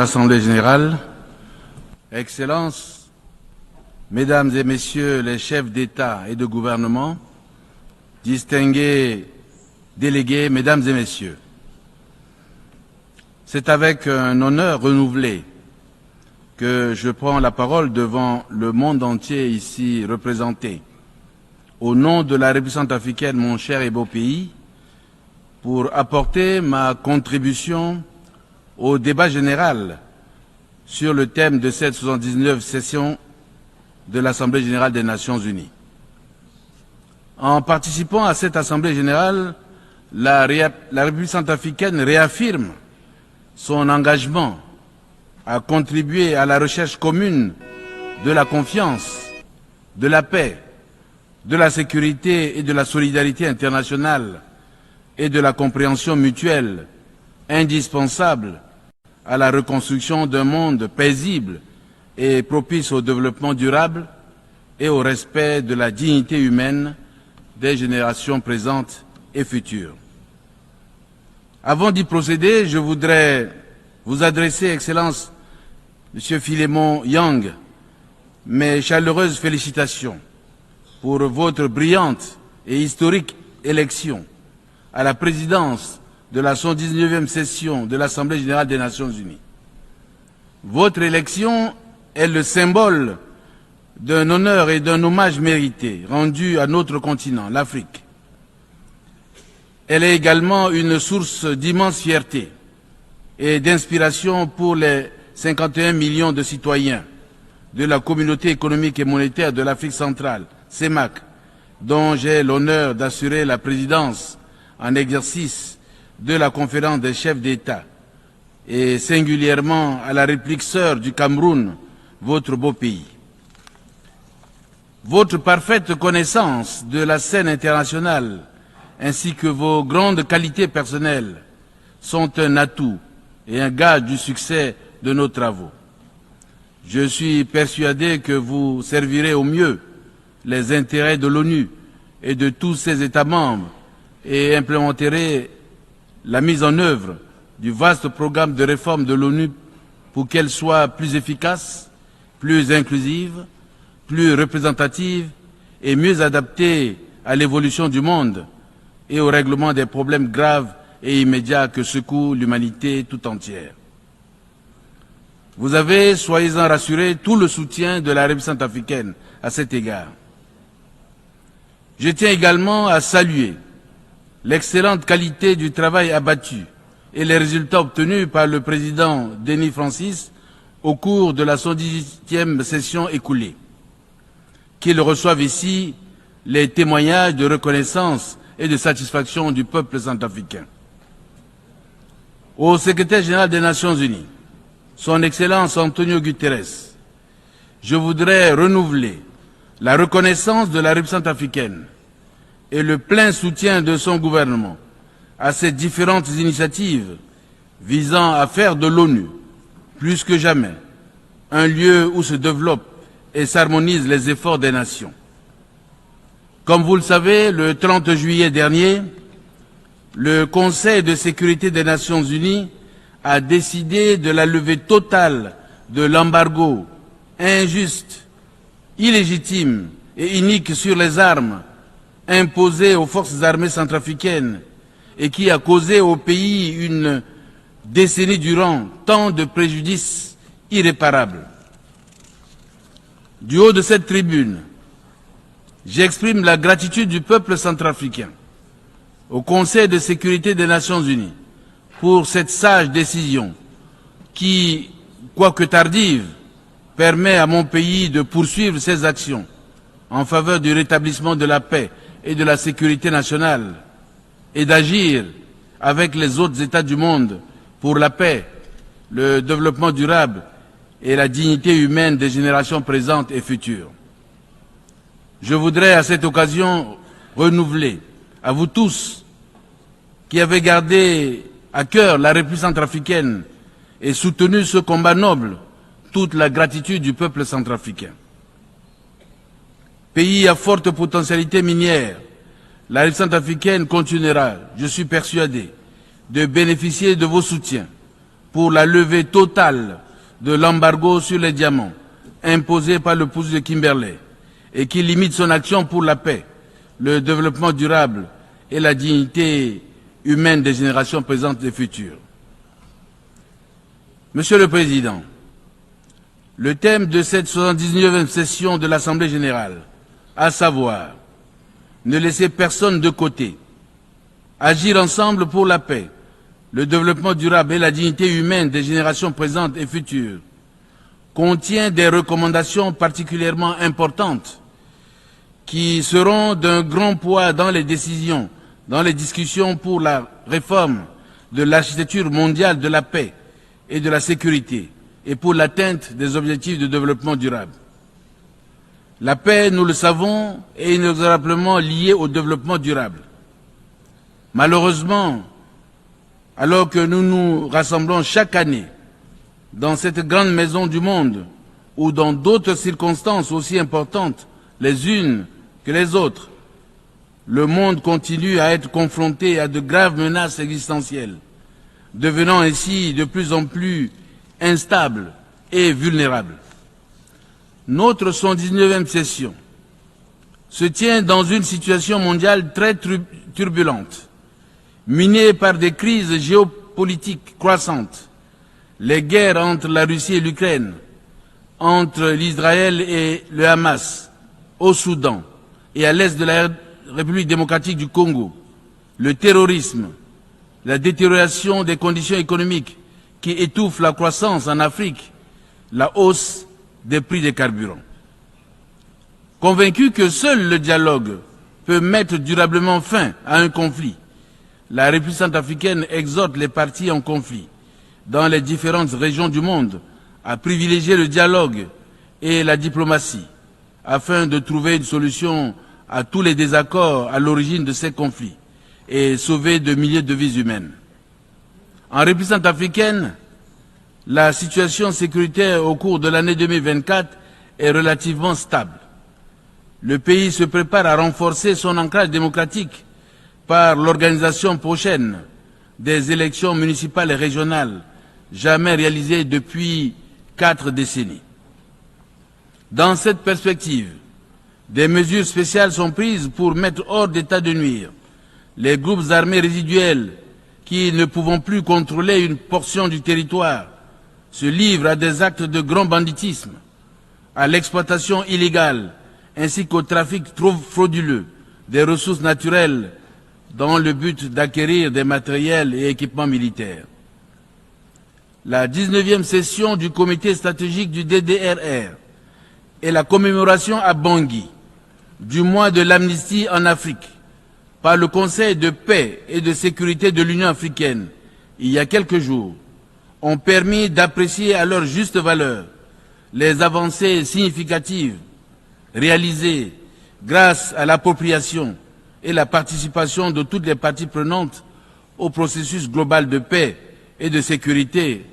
l'Assemblée générale, Excellences, Mesdames et Messieurs les chefs d'État et de gouvernement, distingués délégués, Mesdames et Messieurs, c'est avec un honneur renouvelé que je prends la parole devant le monde entier ici représenté, au nom de la République centrafricaine, mon cher et beau pays, pour apporter ma contribution au débat général sur le thème de cette 79e session de l'Assemblée générale des Nations unies. En participant à cette Assemblée générale, la République centrafricaine réaffirme son engagement à contribuer à la recherche commune de la confiance, de la paix, de la sécurité et de la solidarité internationale et de la compréhension mutuelle indispensable à la reconstruction d'un monde paisible et propice au développement durable et au respect de la dignité humaine des générations présentes et futures. Avant d'y procéder, je voudrais vous adresser, Excellence, Monsieur Philémon Yang, mes chaleureuses félicitations pour votre brillante et historique élection à la présidence de la 119e session de l'Assemblée générale des Nations unies. Votre élection est le symbole d'un honneur et d'un hommage mérité rendu à notre continent, l'Afrique. Elle est également une source d'immense fierté et d'inspiration pour les 51 millions de citoyens de la Communauté économique et monétaire de l'Afrique centrale, CEMAC, dont j'ai l'honneur d'assurer la présidence en exercice de la conférence des chefs d'État, et singulièrement à la République sœur du Cameroun, votre beau pays. Votre parfaite connaissance de la scène internationale ainsi que vos grandes qualités personnelles sont un atout et un gage du succès de nos travaux. Je suis persuadé que vous servirez au mieux les intérêts de l'ONU et de tous ses États membres et implémenterez la mise en œuvre du vaste programme de réforme de l'ONU pour qu'elle soit plus efficace, plus inclusive, plus représentative et mieux adaptée à l'évolution du monde et au règlement des problèmes graves et immédiats que secoue l'humanité tout entière. Vous avez, soyez-en rassurés, tout le soutien de la République centrafricaine à cet égard. Je tiens également à saluer l'excellente qualité du travail abattu et les résultats obtenus par le président Denis Francis au cours de la 118e session écoulée. Qu'il reçoive ici les témoignages de reconnaissance et de satisfaction du peuple centrafricain. Au secrétaire général des Nations unies, son Excellence Antonio Guterres, je voudrais renouveler la reconnaissance de la République centrafricaine et le plein soutien de son gouvernement à ces différentes initiatives visant à faire de l'ONU, plus que jamais, un lieu où se développent et s'harmonisent les efforts des nations. Comme vous le savez, le 30 juillet dernier, le Conseil de sécurité des Nations unies a décidé de la levée totale de l'embargo injuste, illégitime et inique sur les armes imposé aux forces armées centrafricaines et qui a causé au pays une décennie durant tant de préjudices irréparables. Du haut de cette tribune, j'exprime la gratitude du peuple centrafricain au Conseil de sécurité des Nations unies pour cette sage décision qui, quoique tardive, permet à mon pays de poursuivre ses actions en faveur du rétablissement de la paix et de la sécurité nationale et d'agir avec les autres États du monde pour la paix, le développement durable et la dignité humaine des générations présentes et futures. Je voudrais à cette occasion renouveler à vous tous qui avez gardé à cœur la République centrafricaine et soutenu ce combat noble toute la gratitude du peuple centrafricain. Pays à forte potentialité minière, la République centrafricaine continuera, je suis persuadé, de bénéficier de vos soutiens pour la levée totale de l'embargo sur les diamants imposé par le pouce de Kimberley et qui limite son action pour la paix, le développement durable et la dignité humaine des générations présentes et futures. Monsieur le Président, le thème de cette 79e session de l'Assemblée générale, à savoir ne laisser personne de côté, agir ensemble pour la paix, le développement durable et la dignité humaine des générations présentes et futures, contient des recommandations particulièrement importantes qui seront d'un grand poids dans les décisions, dans les discussions pour la réforme de l'architecture mondiale de la paix et de la sécurité et pour l'atteinte des objectifs de développement durable. La paix, nous le savons, est inexorablement liée au développement durable. Malheureusement, alors que nous nous rassemblons chaque année dans cette grande maison du monde ou dans d'autres circonstances aussi importantes les unes que les autres, le monde continue à être confronté à de graves menaces existentielles, devenant ainsi de plus en plus instable et vulnérable. Notre 119e session se tient dans une situation mondiale très turbulente, minée par des crises géopolitiques croissantes, les guerres entre la Russie et l'Ukraine, entre l'Israël et le Hamas, au Soudan et à l'est de la République démocratique du Congo, le terrorisme, la détérioration des conditions économiques qui étouffent la croissance en Afrique, la hausse des prix des carburants. Convaincu que seul le dialogue peut mettre durablement fin à un conflit, la République centrafricaine exhorte les parties en conflit dans les différentes régions du monde à privilégier le dialogue et la diplomatie afin de trouver une solution à tous les désaccords à l'origine de ces conflits et sauver de milliers de vies humaines. En République centrafricaine, la situation sécuritaire au cours de l'année 2024 est relativement stable. Le pays se prépare à renforcer son ancrage démocratique par l'organisation prochaine des élections municipales et régionales jamais réalisées depuis 4 décennies. Dans cette perspective, des mesures spéciales sont prises pour mettre hors d'état de nuire les groupes armés résiduels qui, ne pouvant plus contrôler une portion du territoire, se livrent à des actes de grand banditisme, à l'exploitation illégale ainsi qu'au trafic trop frauduleux des ressources naturelles dans le but d'acquérir des matériels et équipements militaires. La 19e session du comité stratégique du DDRR et la commémoration à Bangui du mois de l'amnistie en Afrique par le Conseil de paix et de sécurité de l'Union africaine il y a quelques jours ont permis d'apprécier à leur juste valeur les avancées significatives réalisées grâce à l'appropriation et la participation de toutes les parties prenantes au processus global de paix et de sécurité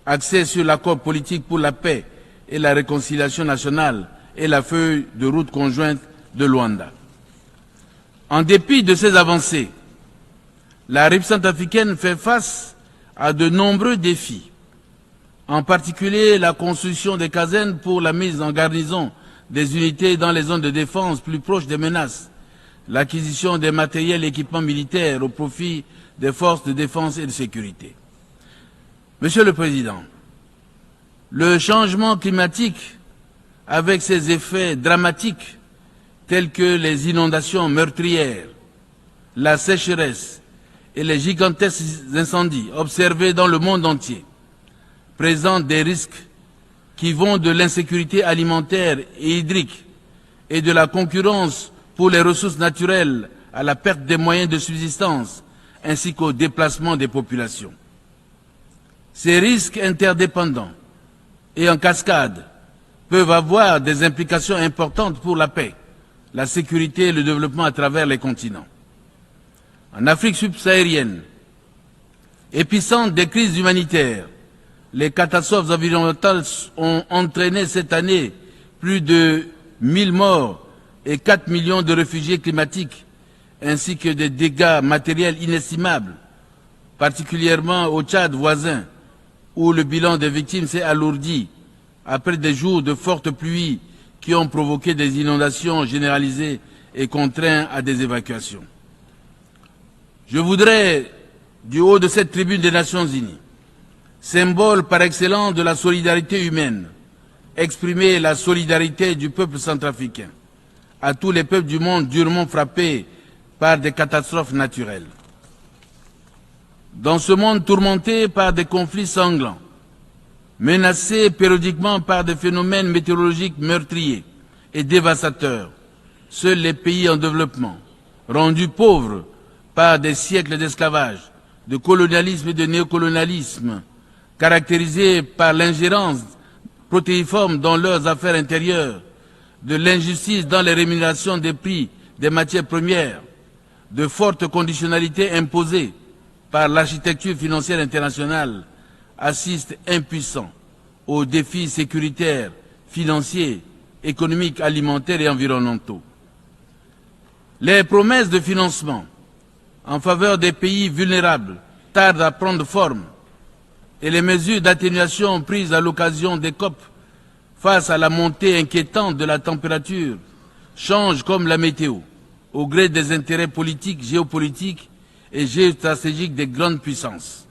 axé sur l'accord politique pour la paix et la réconciliation nationale et la feuille de route conjointe de Luanda. En dépit de ces avancées, la République centrafricaine fait face à de nombreux défis, en particulier la construction des casernes pour la mise en garnison des unités dans les zones de défense plus proches des menaces, l'acquisition des matériels et équipements militaires au profit des forces de défense et de sécurité. Monsieur le Président, le changement climatique, avec ses effets dramatiques tels que les inondations meurtrières, la sécheresse et les gigantesques incendies observés dans le monde entier, présente des risques qui vont de l'insécurité alimentaire et hydrique et de la concurrence pour les ressources naturelles à la perte des moyens de subsistance ainsi qu'au déplacement des populations. Ces risques interdépendants et en cascade peuvent avoir des implications importantes pour la paix, la sécurité et le développement à travers les continents. En Afrique subsaharienne, épicentre des crises humanitaires, les catastrophes environnementales ont entraîné cette année plus de 1000 morts et 4 millions de réfugiés climatiques, ainsi que des dégâts matériels inestimables, particulièrement au Tchad voisin, où le bilan des victimes s'est alourdi après des jours de fortes pluies qui ont provoqué des inondations généralisées et contraint à des évacuations. Je voudrais, du haut de cette tribune des Nations Unies, symbole par excellence de la solidarité humaine, exprimer la solidarité du peuple centrafricain à tous les peuples du monde durement frappés par des catastrophes naturelles. Dans ce monde tourmenté par des conflits sanglants, menacé périodiquement par des phénomènes météorologiques meurtriers et dévastateurs, seuls les pays en développement, rendus pauvres par des siècles d'esclavage, de colonialisme et de néocolonialisme, caractérisés par l'ingérence protéiforme dans leurs affaires intérieures, de l'injustice dans les rémunérations des prix des matières premières, de fortes conditionnalités imposées par l'architecture financière internationale, assistent impuissants aux défis sécuritaires, financiers, économiques, alimentaires et environnementaux. Les promesses de financement en faveur des pays vulnérables tardent à prendre forme et les mesures d'atténuation prises à l'occasion des COP face à la montée inquiétante de la température changent comme la météo, au gré des intérêts politiques, géopolitiques et géostratégiques des grandes puissances.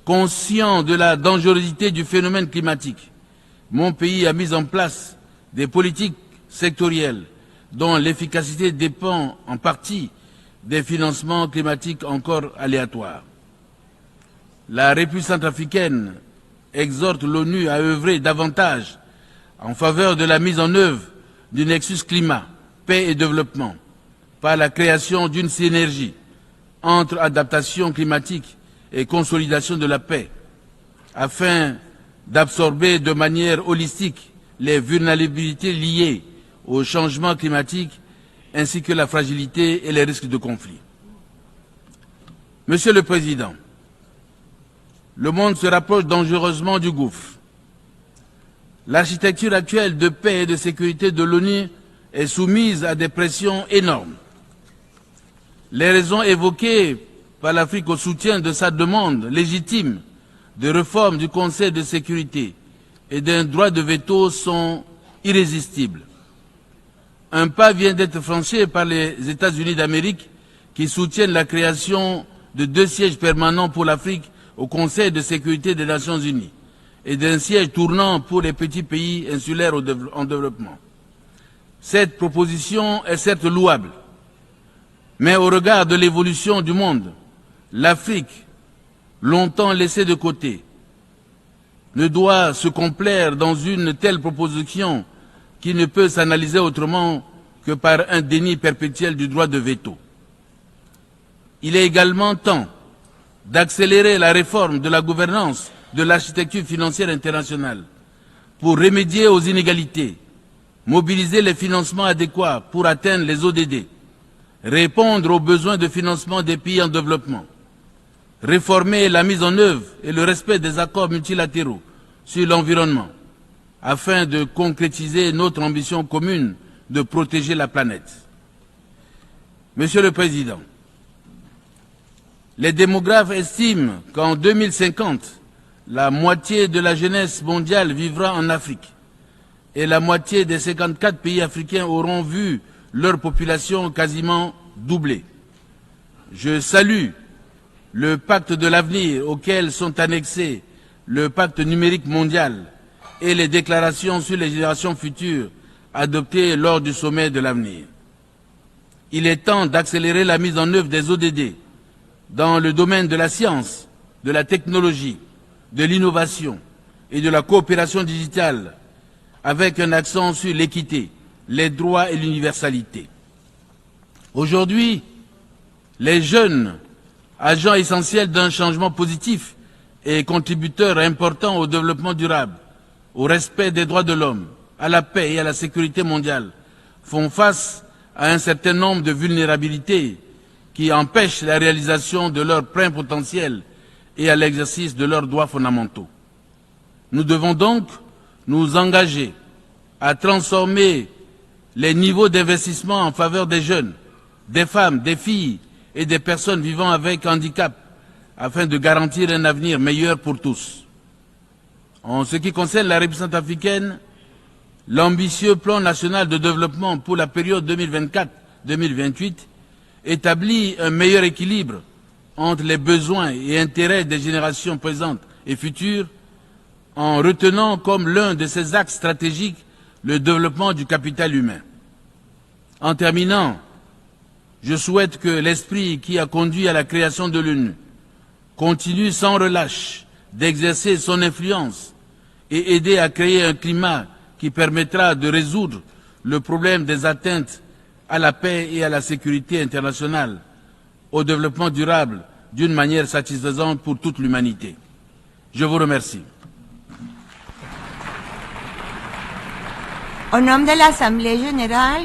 Conscient de la dangerosité du phénomène climatique, mon pays a mis en place des politiques sectorielles dont l'efficacité dépend en partie des financements climatiques encore aléatoires. La République centrafricaine exhorte l'ONU à œuvrer davantage en faveur de la mise en œuvre du nexus climat, paix et développement par la création d'une synergie entre adaptation climatique et consolidation de la paix, afin d'absorber de manière holistique les vulnérabilités liées au changement climatique ainsi que la fragilité et les risques de conflit. Monsieur le Président, le monde se rapproche dangereusement du gouffre. L'architecture actuelle de paix et de sécurité de l'ONU est soumise à des pressions énormes. Les raisons évoquées par l'Afrique au soutien de sa demande légitime de réforme du Conseil de sécurité et d'un droit de veto sont irrésistibles. Un pas vient d'être franchi par les États-Unis d'Amérique qui soutiennent la création de 2 sièges permanents pour l'Afrique au Conseil de sécurité des Nations Unies et d'un siège tournant pour les petits pays insulaires en développement. Cette proposition est certes louable, mais au regard de l'évolution du monde, l'Afrique, longtemps laissée de côté, ne doit se complaire dans une telle proposition qui ne peut s'analyser autrement que par un déni perpétuel du droit de veto. Il est également temps d'accélérer la réforme de la gouvernance de l'architecture financière internationale pour remédier aux inégalités, mobiliser les financements adéquats pour atteindre les ODD, répondre aux besoins de financement des pays en développement, réformer la mise en œuvre et le respect des accords multilatéraux sur l'environnement, afin de concrétiser notre ambition commune de protéger la planète. Monsieur le Président, les démographes estiment qu'en 2050, la moitié de la jeunesse mondiale vivra en Afrique et la moitié des 54 pays africains auront vu leur population quasiment doubler. Je salue le pacte de l'avenir auquel sont annexés le pacte numérique mondial et les déclarations sur les générations futures adoptées lors du sommet de l'avenir. Il est temps d'accélérer la mise en œuvre des ODD dans le domaine de la science, de la technologie, de l'innovation et de la coopération digitale, avec un accent sur l'équité, les droits et l'universalité. Aujourd'hui, les jeunes, agents essentiels d'un changement positif et contributeurs importants au développement durable, au respect des droits de l'homme, à la paix et à la sécurité mondiale, font face à un certain nombre de vulnérabilités qui empêchent la réalisation de leur plein potentiel et à l'exercice de leurs droits fondamentaux. Nous devons donc nous engager à transformer les niveaux d'investissement en faveur des jeunes, des femmes, des filles et des personnes vivant avec handicap afin de garantir un avenir meilleur pour tous. En ce qui concerne la République centrafricaine, l'ambitieux plan national de développement pour la période 2024-2028 établit un meilleur équilibre entre les besoins et intérêts des générations présentes et futures, en retenant comme l'un de ses axes stratégiques le développement du capital humain. En terminant, je souhaite que l'esprit qui a conduit à la création de l'ONU continue sans relâche d'exercer son influence et aider à créer un climat qui permettra de résoudre le problème des atteintes à la paix et à la sécurité internationale, au développement durable d'une manière satisfaisante pour toute l'humanité. Je vous remercie. Au nom de l'Assemblée générale,